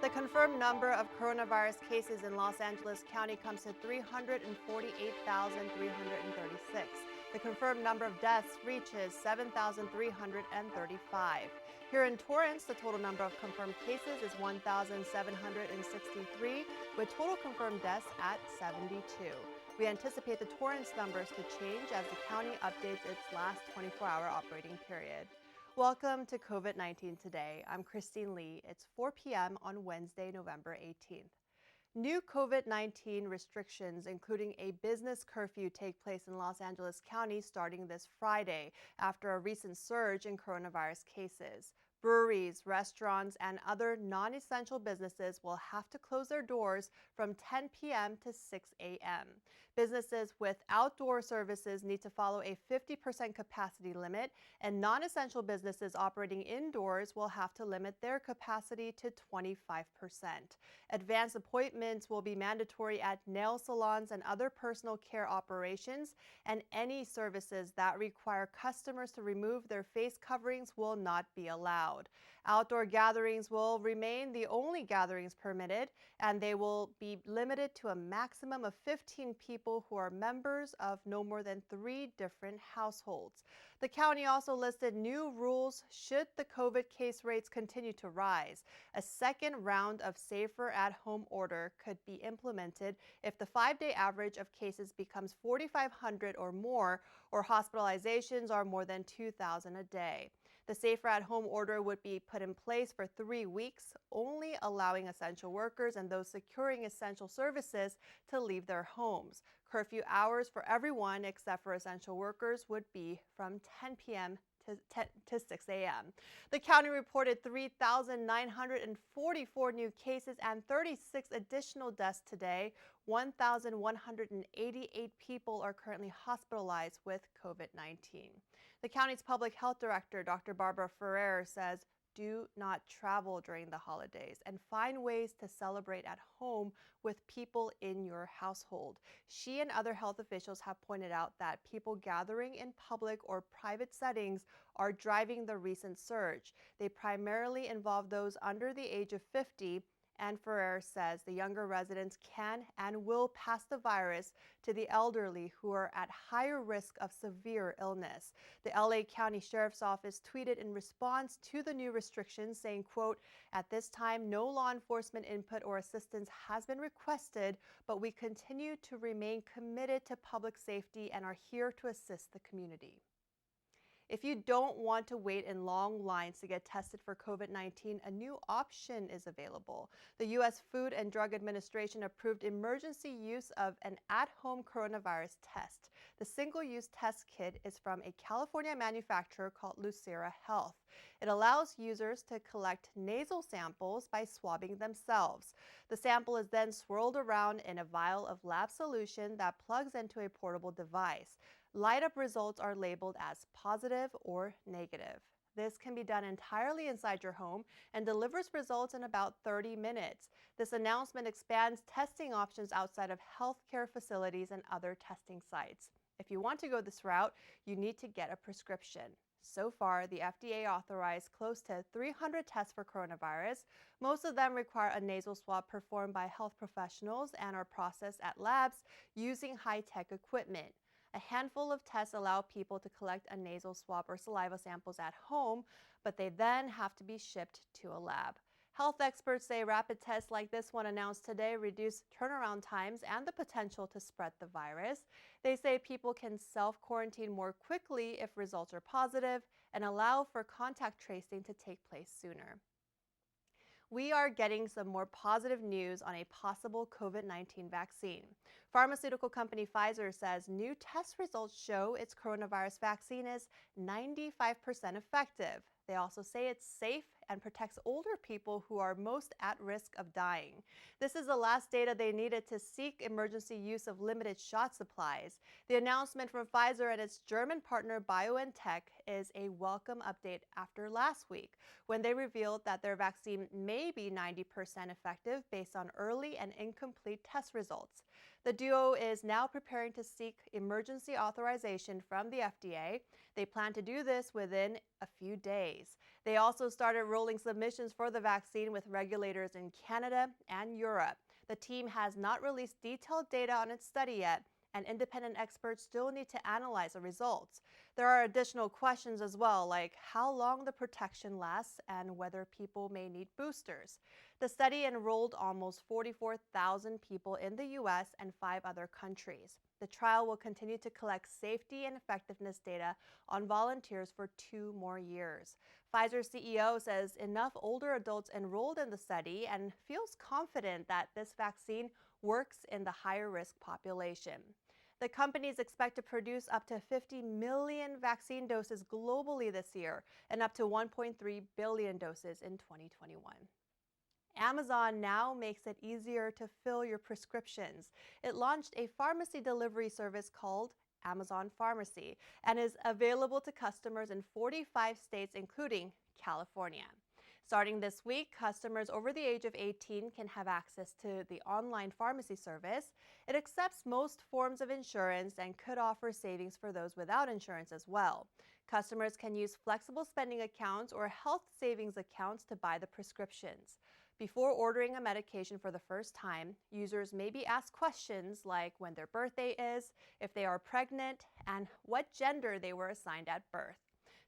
The confirmed number of coronavirus cases in Los Angeles County comes to 348,336. The confirmed number of deaths reaches 7,335. Here in Torrance, the total number of confirmed cases is 1,763, with total confirmed deaths at 72. We anticipate the Torrance numbers to change as the county updates its last 24-hour operating period. Welcome to COVID-19 Today. I'm Christine Lee. It's 4 p.m. on Wednesday, November 18th. New COVID-19 restrictions, including a business curfew, take place in Los Angeles County starting this Friday after a recent surge in coronavirus cases. Breweries, restaurants, and other non-essential businesses will have to close their doors from 10 p.m. to 6 a.m. Businesses with outdoor services need to follow a 50% capacity limit, and non-essential businesses operating indoors will have to limit their capacity to 25%. Advance appointments will be mandatory at nail salons and other personal care operations, and any services that require customers to remove their face coverings will not be allowed. Outdoor gatherings will remain the only gatherings permitted, and they will be limited to a maximum of 15 people who are members of no more than 3 different households. The county also listed new rules should the COVID case rates continue to rise. A second round of safer at-home order could be implemented if the 5-day average of cases becomes 4,500 or more, or hospitalizations are more than 2,000 a day. The safer at-home order would be put in place for 3 weeks, only allowing essential workers and those securing essential services to leave their homes. Curfew hours for everyone except for essential workers would be from 10 p.m. to 6 a.m. The county reported 3,944 new cases and 36 additional deaths today. 1,188 people are currently hospitalized with COVID-19. The county's public health director, Dr. Barbara Ferrer, says, "Do not travel during the holidays and find ways to celebrate at home with people in your household." She and other health officials have pointed out that people gathering in public or private settings are driving the recent surge. They primarily involve those under the age of 50, and Ferrer says the younger residents can and will pass the virus to the elderly who are at higher risk of severe illness. The LA County Sheriff's Office tweeted in response to the new restrictions saying, quote, "At this time, no law enforcement input or assistance has been requested, but we continue to remain committed to public safety and are here to assist the community." If you don't want to wait in long lines to get tested for COVID-19, a new option is available. The U.S. Food and Drug Administration approved emergency use of an at-home coronavirus test. The single-use test kit is from a California manufacturer called Lucira Health. It allows users to collect nasal samples by swabbing themselves. The sample is then swirled around in a vial of lab solution that plugs into a portable device. Light-up results are labeled as positive or negative. This can be done entirely inside your home and delivers results in about 30 minutes. This announcement expands testing options outside of healthcare facilities and other testing sites. If you want to go this route, you need to get a prescription. So far, the FDA authorized close to 300 tests for coronavirus. Most of them require a nasal swab performed by health professionals and are processed at labs using high-tech equipment. A handful of tests allow people to collect a nasal swab or saliva samples at home, but they then have to be shipped to a lab. Health experts say rapid tests like this one announced today reduce turnaround times and the potential to spread the virus. They say people can self-quarantine more quickly if results are positive and allow for contact tracing to take place sooner. We are getting some more positive news on a possible COVID-19 vaccine. Pharmaceutical company Pfizer says new test results show its coronavirus vaccine is 95% effective. They also say it's safe and protects older people who are most at risk of dying. This is the last data they needed to seek emergency use of limited shot supplies. The announcement from Pfizer and its German partner BioNTech is a welcome update after last week, when they revealed that their vaccine may be 90% effective based on early and incomplete test results. The duo is now preparing to seek emergency authorization from the FDA. They plan to do this within a few days. They also started rolling submissions for the vaccine with regulators in Canada and Europe. The team has not released detailed data on its study yet, and independent experts still need to analyze the results. There are additional questions as well, like how long the protection lasts and whether people may need boosters. The study enrolled almost 44,000 people in the U.S. and 5 other countries. The trial will continue to collect safety and effectiveness data on volunteers for 2 more years. Pfizer's CEO says enough older adults enrolled in the study and feels confident that this vaccine works in the higher risk population. The companies expect to produce up to 50 million vaccine doses globally this year and up to 1.3 billion doses in 2021. Amazon now makes it easier to fill your prescriptions. It launched a pharmacy delivery service called Amazon Pharmacy and is available to customers in 45 states, including California. Starting this week, customers over the age of 18 can have access to the online pharmacy service. It accepts most forms of insurance and could offer savings for those without insurance as well. Customers can use flexible spending accounts or health savings accounts to buy the prescriptions. Before ordering a medication for the first time, users may be asked questions like when their birthday is, if they are pregnant, and what gender they were assigned at birth.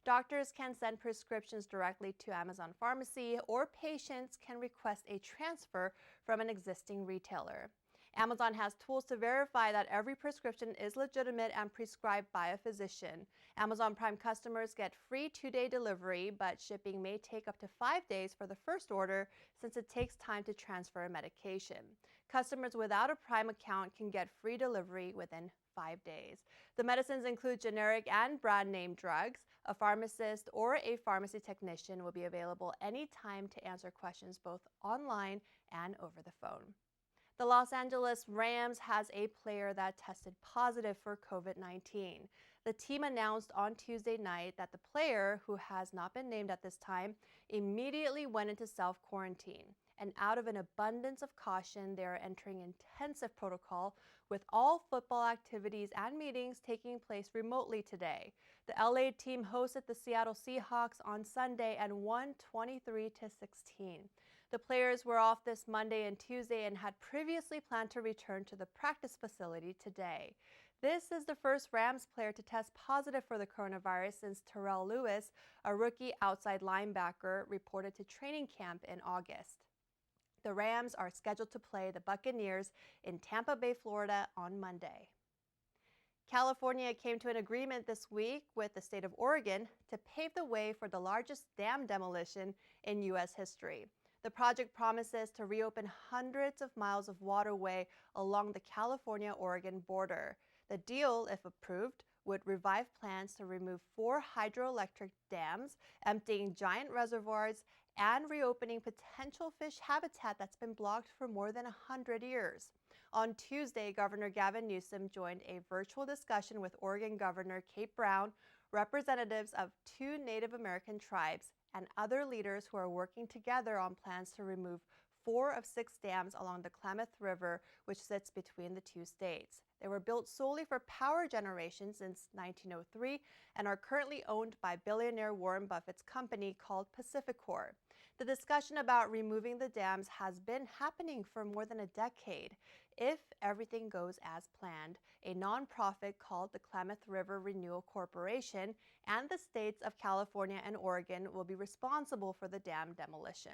Doctors can send prescriptions directly to Amazon Pharmacy, or patients can request a transfer from an existing retailer. Amazon has tools to verify that every prescription is legitimate and prescribed by a physician. Amazon Prime customers get free 2-day delivery, but shipping may take up to 5 days for the first order since it takes time to transfer a medication. Customers without a Prime account can get free delivery within 5 days. The medicines include generic and brand name drugs. A pharmacist or a pharmacy technician will be available anytime to answer questions both online and over the phone. The Los Angeles Rams has a player that tested positive for COVID-19. The team announced on Tuesday night that the player, who has not been named at this time, immediately went into self-quarantine. And out of an abundance of caution, they are entering intensive protocol with all football activities and meetings taking place remotely today. The LA team hosted the Seattle Seahawks on Sunday and won 23-16. The players were off this Monday and Tuesday and had previously planned to return to the practice facility today. This is the first Rams player to test positive for the coronavirus since Terrell Lewis, a rookie outside linebacker, reported to training camp in August. The Rams are scheduled to play the Buccaneers in Tampa Bay, Florida on Monday. California came to an agreement this week with the state of Oregon to pave the way for the largest dam demolition in U.S. history. The project promises to reopen hundreds of miles of waterway along the California-Oregon border. The deal, if approved, would revive plans to remove 4 hydroelectric dams, emptying giant reservoirs, and reopening potential fish habitat that's been blocked for more than 100 years. On Tuesday, Governor Gavin Newsom joined a virtual discussion with Oregon Governor Kate Brown, representatives of 2 Native American tribes, and other leaders who are working together on plans to remove 4 of 6 dams along the Klamath River, which sits between the 2 states. They were built solely for power generation since 1903 and are currently owned by billionaire Warren Buffett's company called Pacificor. The discussion about removing the dams has been happening for more than a decade. If everything goes as planned, a nonprofit called the Klamath River Renewal Corporation and the states of California and Oregon will be responsible for the dam demolition.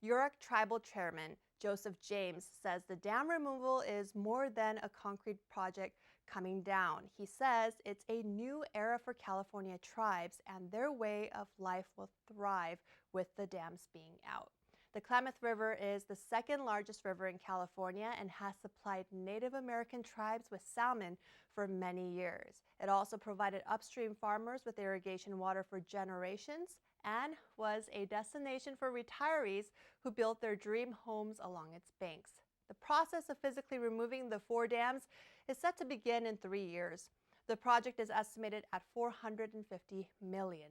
Yurok Tribal Chairman Joseph James says the dam removal is more than a concrete project coming down. He says it's a new era for California tribes and their way of life will thrive with the dams being out. The Klamath River is the 2nd largest river in California and has supplied Native American tribes with salmon for many years. It also provided upstream farmers with irrigation water for generations and was a destination for retirees who built their dream homes along its banks. The process of physically removing the 4 dams is set to begin in 3 years. The project is estimated at $450 million.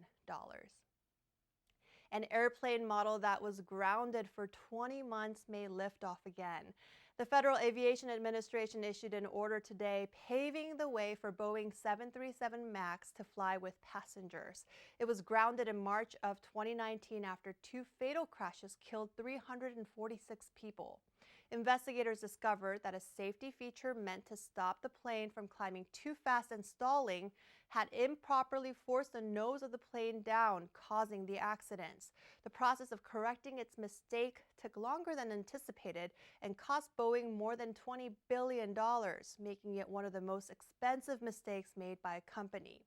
An airplane model that was grounded for 20 months may lift off again. The Federal Aviation Administration issued an order today paving the way for Boeing 737 MAX to fly with passengers. It was grounded in March of 2019 after two fatal crashes killed 346 people. Investigators discovered that a safety feature meant to stop the plane from climbing too fast and stalling had improperly forced the nose of the plane down, causing the accidents. The process of correcting its mistake took longer than anticipated and cost Boeing more than $20 billion, making it one of the most expensive mistakes made by a company.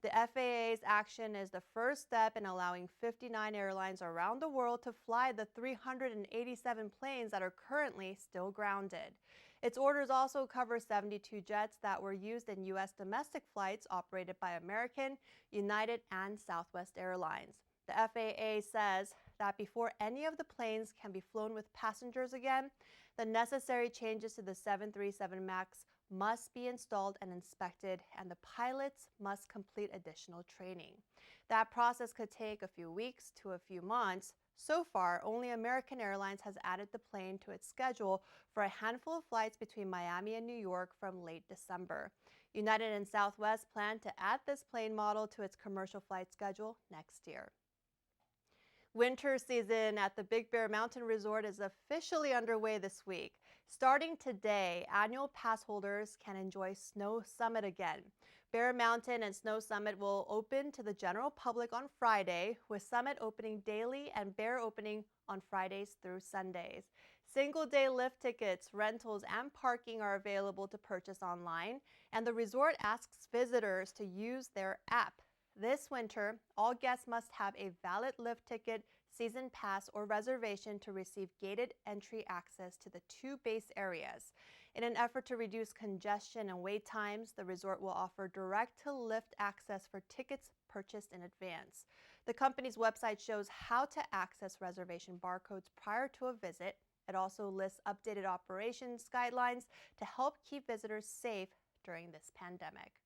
The FAA's action is the first step in allowing 59 airlines around the world to fly the 387 planes that are currently still grounded. Its orders also cover 72 jets that were used in U.S. domestic flights operated by American, United, and Southwest Airlines. The FAA says that before any of the planes can be flown with passengers again, the necessary changes to the 737 MAX must be installed and inspected, and the pilots must complete additional training. That process could take a few weeks to a few months. So far, only American Airlines has added the plane to its schedule for a handful of flights between Miami and New York from late December. United and Southwest plan to add this plane model to its commercial flight schedule next year. Winter season at the Big Bear Mountain Resort is officially underway this week. Starting today, annual pass holders can enjoy Snow Summit again. Bear Mountain and Snow Summit will open to the general public on Friday, with Summit opening daily and Bear opening on Fridays through Sundays. Single-day lift tickets, rentals, and parking are available to purchase online, and the resort asks visitors to use their app. This winter, all guests must have a valid lift ticket, season pass, or reservation to receive gated entry access to the two base areas. In an effort to reduce congestion and wait times, the resort will offer direct-to-lift access for tickets purchased in advance. The company's website shows how to access reservation barcodes prior to a visit. It also lists updated operations guidelines to help keep visitors safe during this pandemic.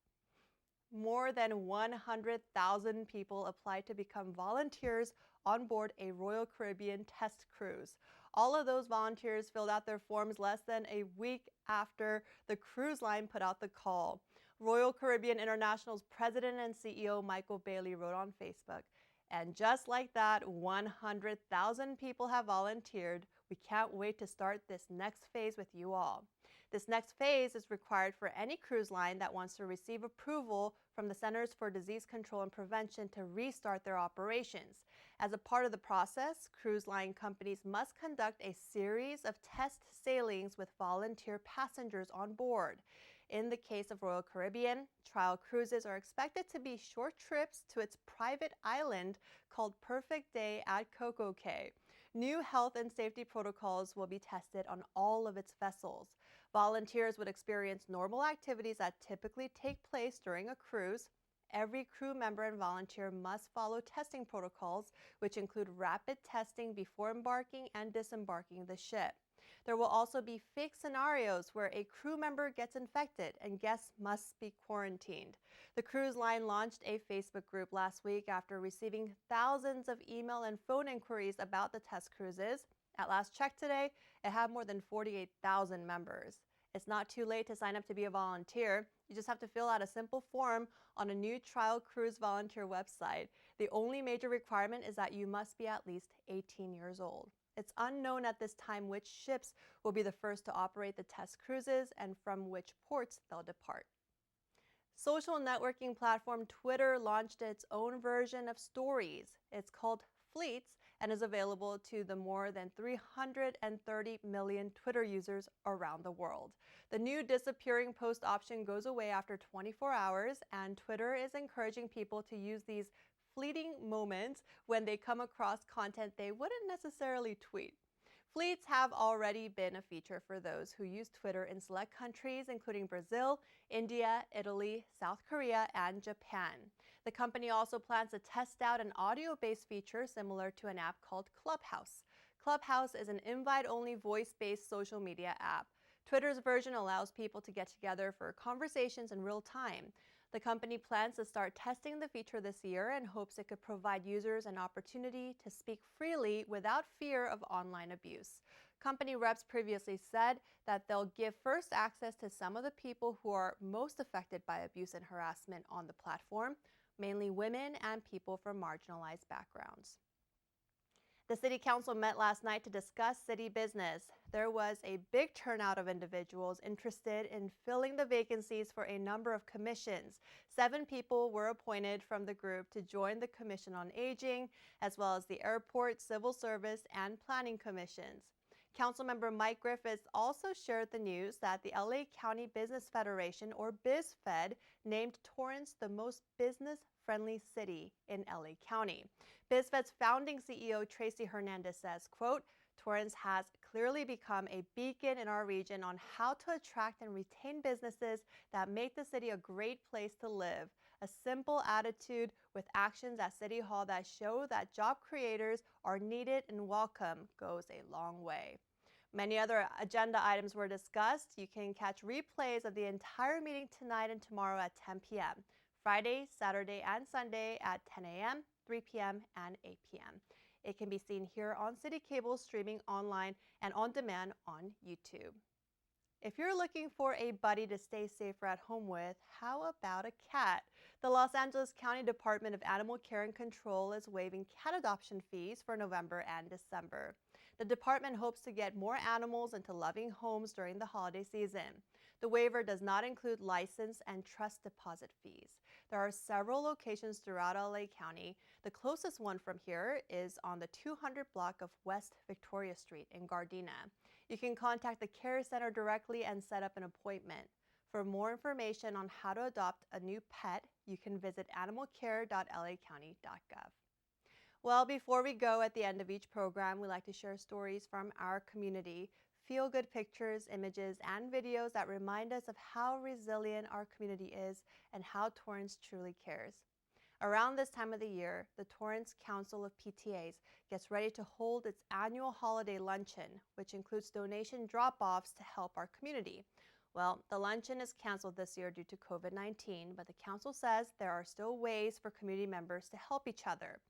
More than 100,000 people applied to become volunteers on board a Royal Caribbean test cruise. All of those volunteers filled out their forms less than a week after the cruise line put out the call. Royal Caribbean International's president and CEO Michael Bailey wrote on Facebook, "And just like that, 100,000 people have volunteered. We can't wait to start this next phase with you all." This next phase is required for any cruise line that wants to receive approval from the Centers for Disease Control and Prevention to restart their operations. As a part of the process, cruise line companies must conduct a series of test sailings with volunteer passengers on board. In the case of Royal Caribbean, trial cruises are expected to be short trips to its private island called Perfect Day at Coco Cay. New health and safety protocols will be tested on all of its vessels. Volunteers would experience normal activities that typically take place during a cruise. Every crew member and volunteer must follow testing protocols, which include rapid testing before embarking and disembarking the ship. There will also be fake scenarios where a crew member gets infected and guests must be quarantined. The cruise line launched a Facebook group last week after receiving thousands of email and phone inquiries about the test cruises. At last check today, it had more than 48,000 members. It's not too late to sign up to be a volunteer. You just have to fill out a simple form on a new trial cruise volunteer website. The only major requirement is that you must be at least 18 years old. It's unknown at this time which ships will be the first to operate the test cruises and from which ports they'll depart. Social networking platform Twitter launched its own version of stories. It's called Fleets and is available to the more than 330 million Twitter users around the world. The new disappearing post option goes away after 24 hours, and Twitter is encouraging people to use these fleeting moments when they come across content they wouldn't necessarily tweet. Fleets have already been a feature for those who use Twitter in select countries, including Brazil, India, Italy, South Korea, and Japan. The company also plans to test out an audio-based feature similar to an app called Clubhouse. Clubhouse is an invite-only voice-based social media app. Twitter's version allows people to get together for conversations in real time. The company plans to start testing the feature this year and hopes it could provide users an opportunity to speak freely without fear of online abuse. Company reps previously said that they'll give first access to some of the people who are most affected by abuse and harassment on the platform, mainly women and people from marginalized backgrounds. The City Council met last night to discuss city business. There was a big turnout of individuals interested in filling the vacancies for a number of commissions. 7 people were appointed from the group to join the Commission on Aging, as well as the Airport, Civil Service, and Planning Commissions. Councilmember Mike Griffiths also shared the news that the LA County Business Federation, or BizFed, named Torrance the most business-friendly city in LA County. BizFed's founding CEO Tracy Hernandez says, quote, Torrance has clearly become a beacon in our region on how to attract and retain businesses that make the city a great place to live. A simple attitude with actions at City Hall that show that job creators are needed and welcome goes a long way. Many other agenda items were discussed. You can catch replays of the entire meeting tonight and tomorrow at 10 p.m., Friday, Saturday, and Sunday at 10 a.m., 3 p.m., and 8 p.m. It can be seen here on City Cable, streaming online and on demand on YouTube. If you're looking for a buddy to stay safer at home with, how about a cat? The Los Angeles County Department of Animal Care and Control is waiving cat adoption fees for November and December. The department hopes to get more animals into loving homes during the holiday season. The waiver does not include license and trust deposit fees. There are several locations throughout LA County. The closest one from here is on the 200 block of West Victoria Street in Gardena. You can contact the Care Center directly and set up an appointment. For more information on how to adopt a new pet, you can visit animalcare.lacounty.gov. Well, before we go at the end of each program, we like to share stories from our community, feel-good pictures, images, and videos that remind us of how resilient our community is and how Torrance truly cares. Around this time of the year, the Torrance Council of PTAs gets ready to hold its annual holiday luncheon, which includes donation drop-offs to help our community. Well, the luncheon is canceled this year due to COVID-19, but the council says there are still ways for community members to help each other.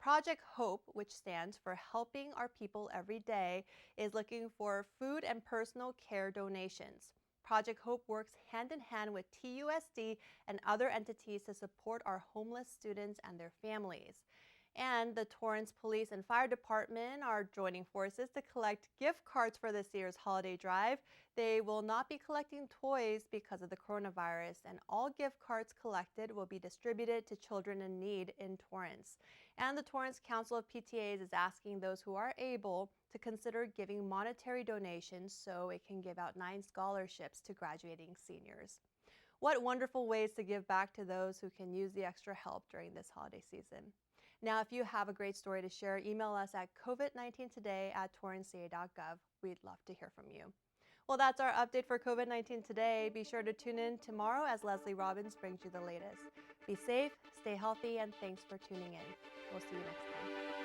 Project HOPE, which stands for Helping Our People Every Day, is looking for food and personal care donations. Project HOPE works hand in hand with TUSD and other entities to support our homeless students and their families. And the Torrance Police and Fire Department are joining forces to collect gift cards for this year's holiday drive. They will not be collecting toys because of the coronavirus, and all gift cards collected will be distributed to children in need in Torrance. And the Torrance Council of PTAs is asking those who are able to consider giving monetary donations so it can give out 9 scholarships to graduating seniors. What wonderful ways to give back to those who can use the extra help during this holiday season. Now, if you have a great story to share, email us at covid19today@torranceca.gov. We'd love to hear from you. Well, that's our update for COVID-19 today. Be sure to tune in tomorrow as Leslie Robbins brings you the latest. Be safe, stay healthy, and thanks for tuning in. We'll see you next time.